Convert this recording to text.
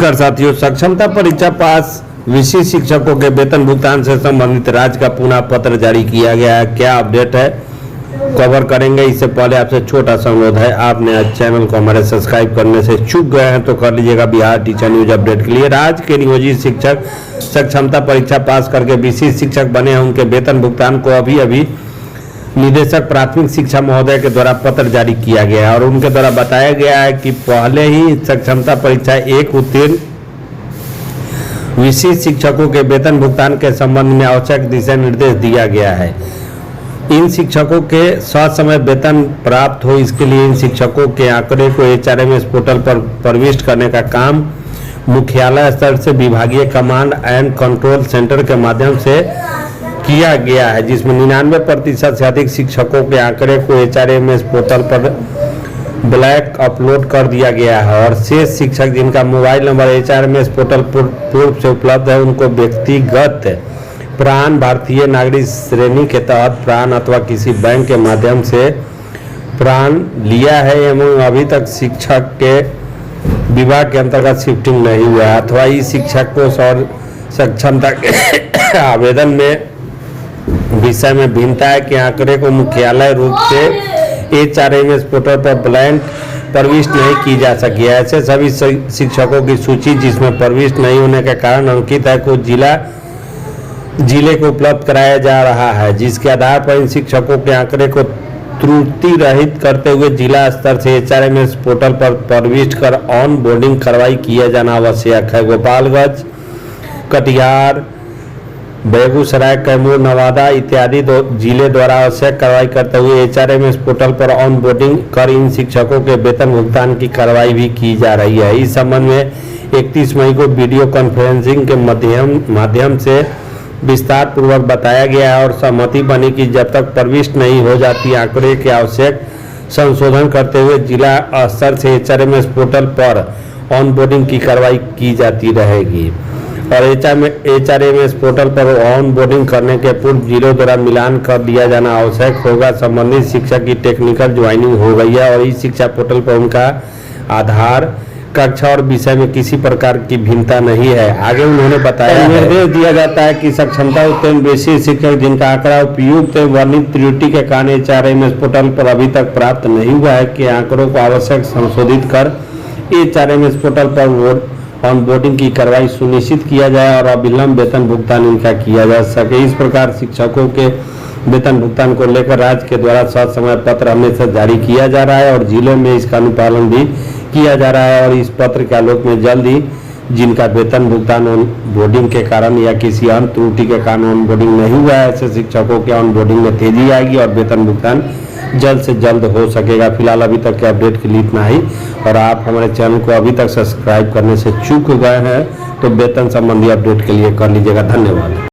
नमस्कार साथियों, सक्षमता परीक्षा पास विशिष्ट शिक्षकों के वेतन भुगतान से संबंधित राज्य का पुनः पत्र जारी किया गया है। क्या अपडेट है कवर करेंगे। इससे पहले आपसे छोटा सा अनुरोध है, आपने आज चैनल को हमारे सब्सक्राइब करने से चूक गए हैं तो कर लीजिएगा। बिहार टीचर न्यूज अपडेट के लिए राज्य के नियोजित शिक्षक सक्षमता परीक्षा पास करके विशिष्ट शिक्षक बने हैं, उनके वेतन भुगतान को अभी निदेशक प्राथमिक शिक्षा महोदय के द्वारा पत्र जारी किया गया है और उनके द्वारा बताया गया है कि पहले ही सक्षमता परीक्षा 1 उत्तीर्ण विशिष्ट शिक्षकों के वेतन भुगतान के संबंध में आवश्यक दिशा निर्देश दिया गया है। इन शिक्षकों के ससमय वेतन प्राप्त हो, इसके लिए इन शिक्षकों के आंकड़े को HRMS पोर्टल पर प्रविष्ट करने का काम मुख्यालय स्तर से विभागीय कमांड एंड कंट्रोल सेंटर के माध्यम से किया गया है, जिसमें 99% से अधिक शिक्षकों के आंकड़े को HRMS पोर्टल पर ब्लैक अपलोड कर दिया गया है और शेष शिक्षक जिनका मोबाइल नंबर HRMS पोर्टल पूर्व से उपलब्ध है, उनको व्यक्तिगत प्राण भारतीय नागरिक श्रेणी के तहत प्राण अथवा किसी बैंक के माध्यम से प्राण लिया है एवं अभी तक शिक्षक के विभाग के अंतर्गत शिफ्टिंग नहीं हुआ है अथवा इस शिक्षक को सक्षमता के आवेदन में विषय में भिन्नता है कि आंकड़े को मुख्यालय रूप से HRMS पोर्टल पर ब्लैंक प्रविष्ट नहीं की जा सकी है। ऐसे सभी शिक्षकों की सूची जिसमें प्रविष्ट नहीं होने के कारण अंकित है को जिले को उपलब्ध कराया जा रहा है, जिसके आधार पर इन शिक्षकों के आंकड़े को त्रुटि रहित करते हुए जिला स्तर से HRMS पोर्टल पर प्रविष्ट कर ऑन बोर्डिंग कार्रवाई किया जाना आवश्यक है। गोपालगंज, कटिहार, बेगूसराय, कैमूर, नवादा इत्यादि जिले द्वारा आवश्यक कार्रवाई करते हुए HRMS पोर्टल पर ऑन बोर्डिंग कर इन शिक्षकों के वेतन भुगतान की कार्रवाई भी की जा रही है। इस संबंध में 31 मई को वीडियो कॉन्फ्रेंसिंग के माध्यम से विस्तार पूर्वक बताया गया है और सहमति बनी कि जब तक प्रविष्ट नहीं हो जाती आंकड़े के आवश्यक संशोधन करते हुए जिला स्तर से HRMS पोर्टल पर ऑन बोर्डिंग की कार्रवाई की जाती रहेगी और HRMS पोर्टल पर ऑन बोर्डिंग करने के पूर्व जिलों द्वारा मिलान कर दिया जाना आवश्यक होगा। संबंधित शिक्षक की टेक्निकल ज्वाइनिंग हो गई है और इस शिक्षा पोर्टल पर उनका आधार, कक्षा और विषय में किसी प्रकार की भिन्नता नहीं है। आगे उन्होंने बताया निर्देश दिया जाता है कि सक्षमता उत्तीर्ण विशिष्ट शिक्षक जिनका आंकड़ा उपयुक्त वर्णित त्रुटि के कारण HRMS पोर्टल पर अभी तक प्राप्त नहीं हुआ है कि आंकड़ों को आवश्यक संशोधित कर HRMS पोर्टल पर ऑन बोर्डिंग की कार्रवाई सुनिश्चित किया जाए और अविलंब वेतन भुगतान इनका किया जा सके। इस प्रकार शिक्षकों के वेतन भुगतान को लेकर राज्य के द्वारा ससमय पत्र हमेशा जारी किया जा रहा है और जिलों में इसका अनुपालन भी किया जा रहा है और इस पत्र के आलोक में जल्द ही जिनका वेतन भुगतान ऑन बोर्डिंग के कारण या किसी अन्य त्रुटि के कारण ऑन बोर्डिंग नहीं हुआ है, ऐसे शिक्षकों के ऑन बोर्डिंग में तेजी आएगी और वेतन भुगतान जल्द से जल्द हो सकेगा। फिलहाल अभी तक के अपडेट के लिए इतना ही और आप हमारे चैनल को अभी तक सब्सक्राइब करने से चूक गए हैं तो वेतन संबंधी अपडेट के लिए कर लीजिएगा। धन्यवाद।